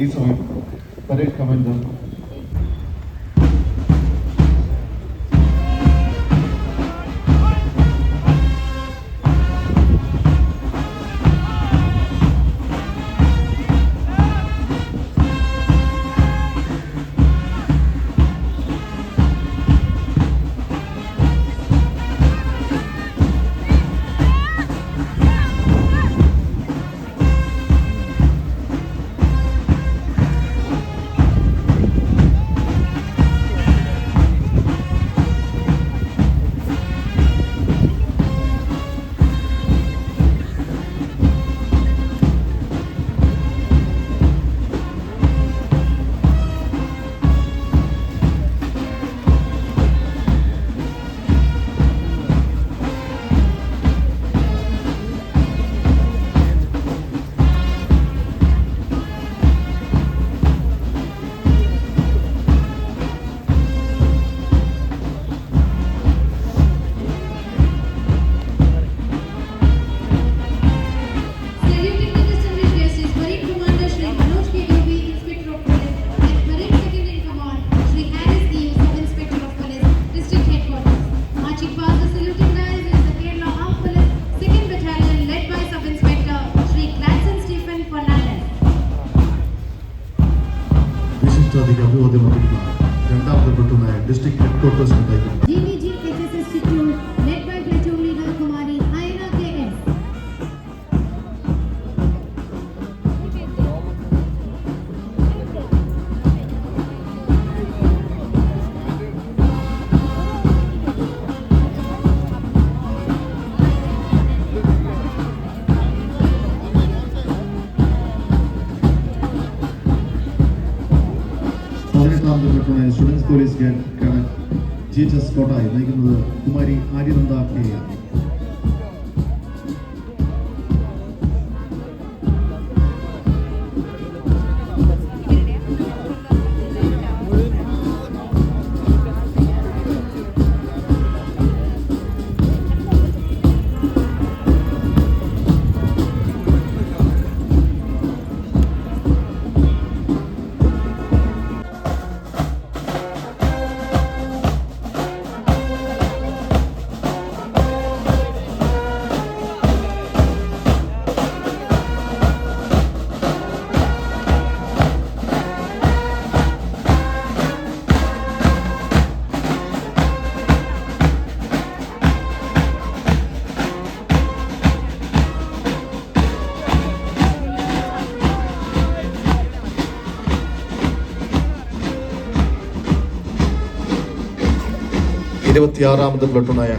ഈ സമയം parade commander രണ്ടാമത്തെ പ്ലട്ടൂണായ ഡിസ്ട്രിക്ട് ഹെഡ്ക്വാർട്ടേഴ്സിന് കൈകൊണ്ടു. Students police cadet GHS Kottayi നയിക്കുന്നത് കുമാരി ആര്യനന്ദ KR. ഇരുപത്തിയാറാമത് പ്ലട്ടൂണായ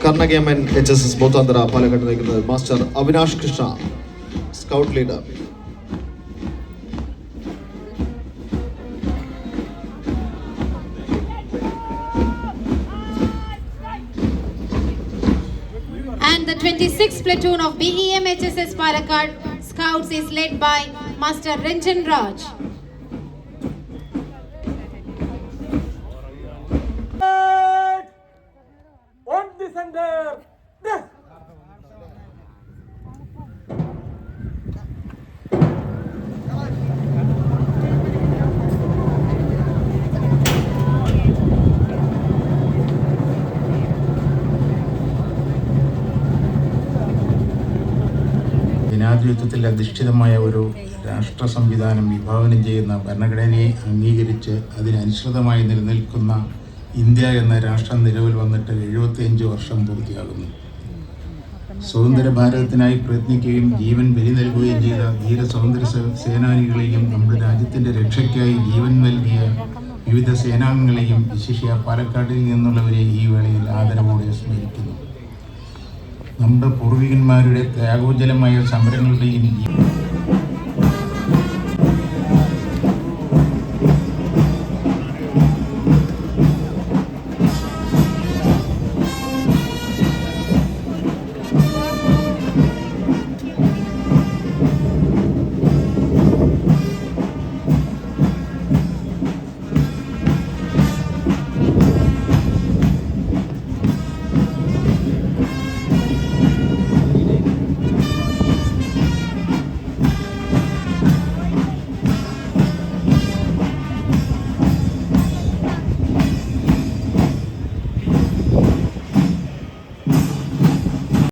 കർണകേമൻ HSS ബോത്താന്തര പാലക്കാട് നയിക്കുന്നത് master Avinash Krishna, scout leader. And the 26th platoon of BEM HSS Palakkad Scouts is led by Master Ranjan Raj. ജനാധിപത്യത്തിൽ അധിഷ്ഠിതമായ ഒരു രാഷ്ട്ര സംവിധാനം വിഭാവനം ചെയ്യുന്ന ഭരണഘടനയെ അംഗീകരിച്ച് അതിനനുസൃതമായി നിലനിൽക്കുന്ന ഇന്ത്യ എന്ന രാഷ്ട്രം നിലവിൽ വന്നിട്ട് 75 വർഷം പൂർത്തിയാകുന്നു. സ്വതന്ത്ര ഭാരതത്തിനായി പ്രയത്നിക്കുകയും ജീവൻ ബലി നൽകുകയും ചെയ്ത ധീര സ്വാതന്ത്ര്യ സേനാനികളെയും നമ്മുടെ രാജ്യത്തിൻ്റെ രക്ഷയ്ക്കായി ജീവൻ നൽകിയ വിവിധ സേനാംഗങ്ങളെയും വിശിഷ്യ പാലക്കാടിൽ നിന്നുള്ളവരെ ഈ വേളയിൽ ആദരവോടെ സ്മരിക്കുന്നു. നമ്മുടെ പൂർവികന്മാരുടെ ത്യാഗോജ്ജലമായ സമരങ്ങളുടെയും